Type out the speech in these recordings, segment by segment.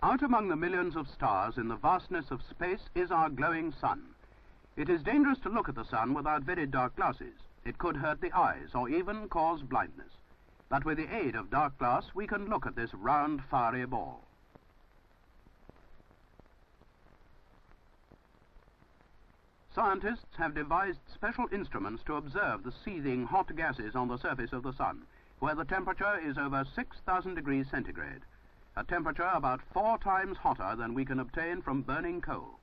Out among the millions of stars in the vastness of space is our glowing sun. It is dangerous to look at the sun without very dark glasses. It could hurt the eyes or even cause blindness. But with the aid of dark glass, we can look at this round, fiery ball. Scientists have devised special instruments to observe the seething hot gases on the surface of the sun, where the temperature is over 6,000 degrees centigrade, a temperature about 4 times hotter than we can obtain from burning coal.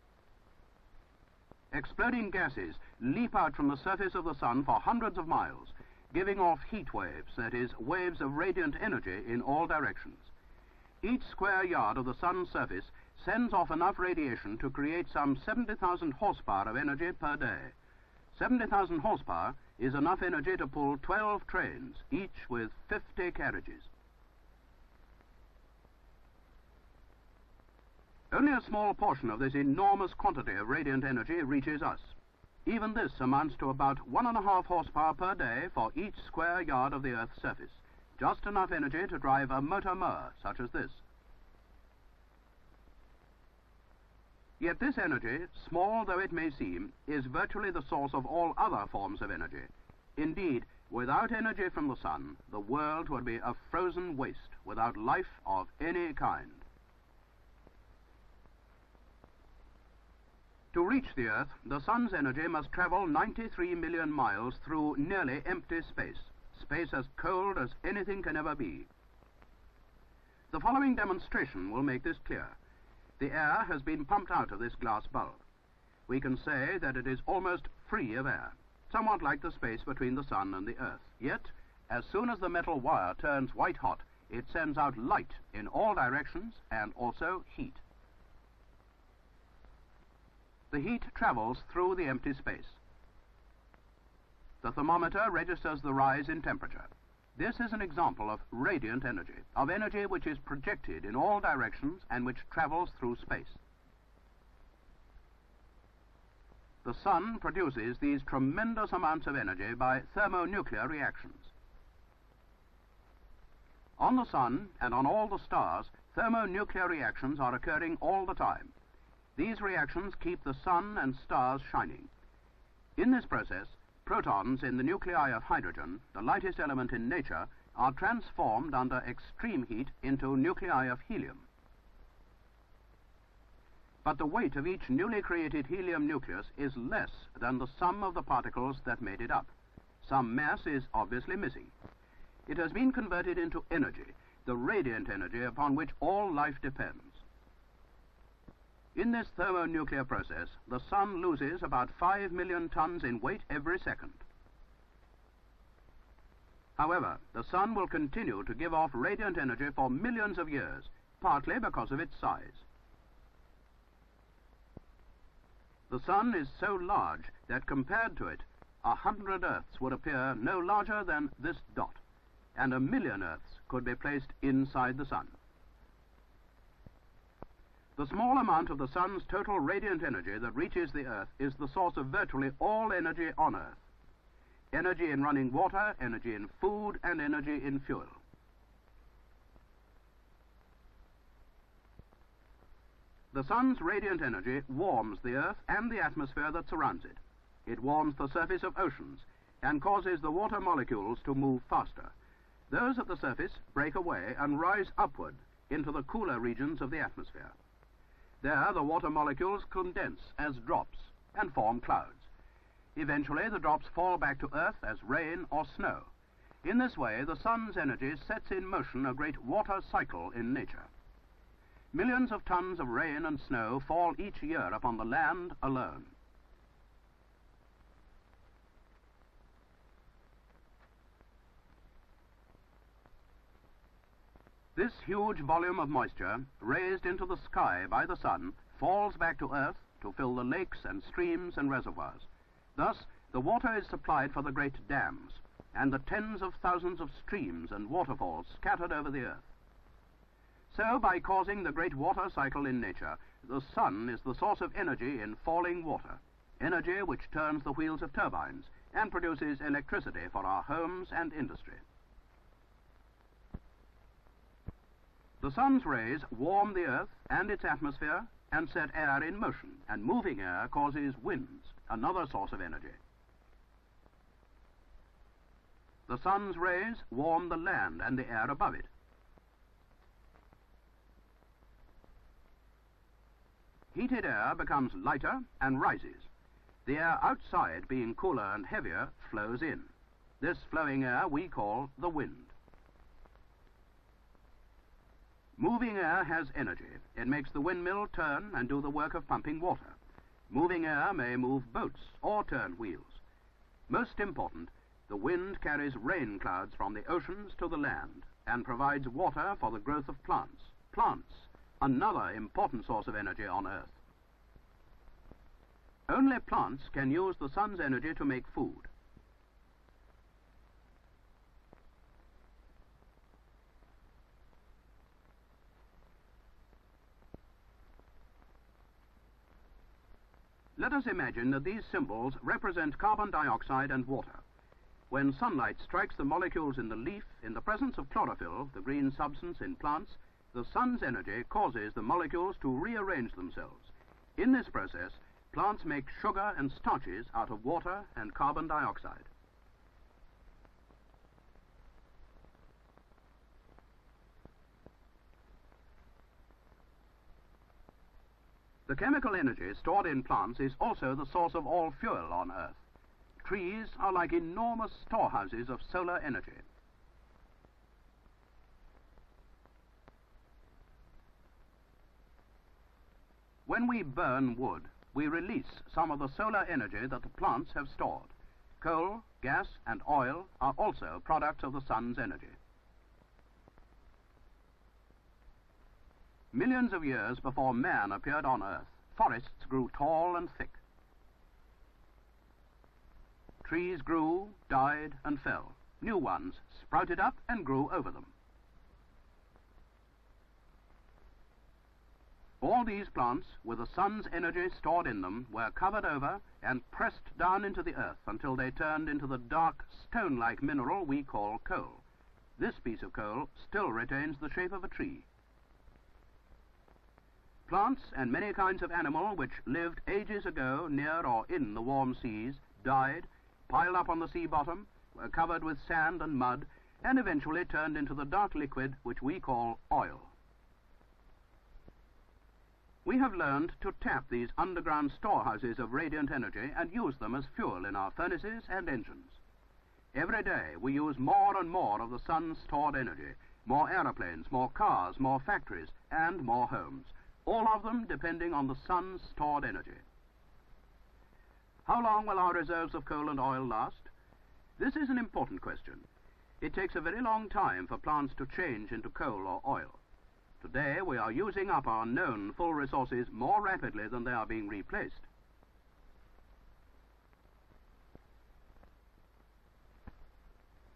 Exploding gases leap out from the surface of the sun for hundreds of miles, giving off heat waves, that is, waves of radiant energy in all directions. Each square yard of the sun's surface sends off enough radiation to create some 70,000 horsepower of energy per day. 70,000 horsepower is enough energy to pull 12 trains, each with 50 carriages. Only a small portion of this enormous quantity of radiant energy reaches us. Even this amounts to about 1.5 horsepower per day for each square yard of the Earth's surface, just enough energy to drive a motor mower such as this. Yet this energy, small though it may seem, is virtually the source of all other forms of energy. Indeed, without energy from the sun, the world would be a frozen waste without life of any kind. To reach the Earth, the sun's energy must travel 93 million miles through nearly empty space, space as cold as anything can ever be. The following demonstration will make this clear. The air has been pumped out of this glass bulb. We can say that it is almost free of air, somewhat like the space between the sun and the Earth. Yet, as soon as the metal wire turns white hot, it sends out light in all directions and also heat. The heat travels through the empty space. The thermometer registers the rise in temperature. This is an example of radiant energy, of energy which is projected in all directions and which travels through space. The sun produces these tremendous amounts of energy by thermonuclear reactions. On the sun and on all the stars, thermonuclear reactions are occurring all the time. These reactions keep the sun and stars shining. In this process, protons in the nuclei of hydrogen, the lightest element in nature, are transformed under extreme heat into nuclei of helium. But the weight of each newly created helium nucleus is less than the sum of the particles that made it up. Some mass is obviously missing. It has been converted into energy, the radiant energy upon which all life depends. In this thermonuclear process, the sun loses about 5 million tons in weight every second. However, the sun will continue to give off radiant energy for millions of years, partly because of its size. The sun is so large that compared to it, 100 Earths would appear no larger than this dot, and 1,000,000 Earths could be placed inside the sun. The small amount of the sun's total radiant energy that reaches the Earth is the source of virtually all energy on Earth. Energy in running water, energy in food, and energy in fuel. The sun's radiant energy warms the Earth and the atmosphere that surrounds it. It warms the surface of oceans and causes the water molecules to move faster. Those at the surface break away and rise upward into the cooler regions of the atmosphere. There, the water molecules condense as drops and form clouds. Eventually, the drops fall back to Earth as rain or snow. In this way, the sun's energy sets in motion a great water cycle in nature. Millions of tons of rain and snow fall each year upon the land alone. This huge volume of moisture, raised into the sky by the sun, falls back to Earth to fill the lakes and streams and reservoirs. Thus, the water is supplied for the great dams and the tens of thousands of streams and waterfalls scattered over the Earth. So, by causing the great water cycle in nature, the sun is the source of energy in falling water, energy which turns the wheels of turbines and produces electricity for our homes and industry. The sun's rays warm the earth and its atmosphere and set air in motion, and moving air causes winds, another source of energy. The sun's rays warm the land and the air above it. Heated air becomes lighter and rises. The air outside, being cooler and heavier, flows in. This flowing air we call the wind. Moving air has energy. It makes the windmill turn and do the work of pumping water. Moving air may move boats or turn wheels. Most important, the wind carries rain clouds from the oceans to the land and provides water for the growth of plants. Plants, another important source of energy on Earth. Only plants can use the sun's energy to make food. Let us imagine that these symbols represent carbon dioxide and water. When sunlight strikes the molecules in the leaf, in the presence of chlorophyll, the green substance in plants, the sun's energy causes the molecules to rearrange themselves. In this process, plants make sugar and starches out of water and carbon dioxide. The chemical energy stored in plants is also the source of all fuel on Earth. Trees are like enormous storehouses of solar energy. When we burn wood, we release some of the solar energy that the plants have stored. Coal, gas, and oil are also products of the sun's energy. Millions of years before man appeared on Earth, forests grew tall and thick. Trees grew, died, and fell. New ones sprouted up and grew over them. All these plants, with the sun's energy stored in them, were covered over and pressed down into the earth until they turned into the dark, stone-like mineral we call coal. This piece of coal still retains the shape of a tree. Plants and many kinds of animal which lived ages ago near or in the warm seas died, piled up on the sea bottom, were covered with sand and mud, and eventually turned into the dark liquid which we call oil. We have learned to tap these underground storehouses of radiant energy and use them as fuel in our furnaces and engines. Every day we use more and more of the sun's stored energy, more aeroplanes, more cars, more factories, and more homes, all of them depending on the sun's stored energy. How long will our reserves of coal and oil last? This is an important question. It takes a very long time for plants to change into coal or oil. Today we are using up our known full resources more rapidly than they are being replaced.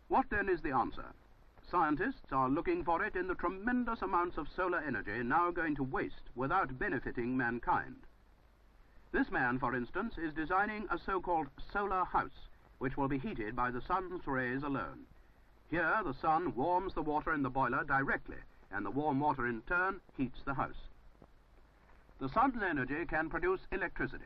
What then is the answer? Scientists are looking for it in the tremendous amounts of solar energy now going to waste without benefiting mankind. This man, for instance, is designing a so-called solar house, which will be heated by the sun's rays alone. Here the sun warms the water in the boiler directly, and the warm water in turn heats the house. The sun's energy can produce electricity.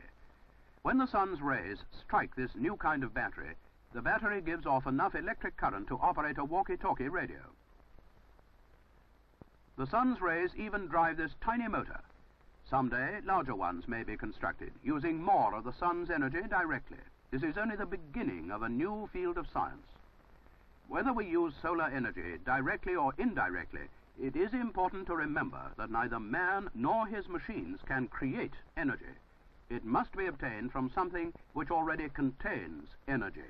When the sun's rays strike this new kind of battery, the battery gives off enough electric current to operate a walkie-talkie radio. The sun's rays even drive this tiny motor. Someday, larger ones may be constructed, using more of the sun's energy directly. This is only the beginning of a new field of science. Whether we use solar energy directly or indirectly, it is important to remember that neither man nor his machines can create energy. It must be obtained from something which already contains energy.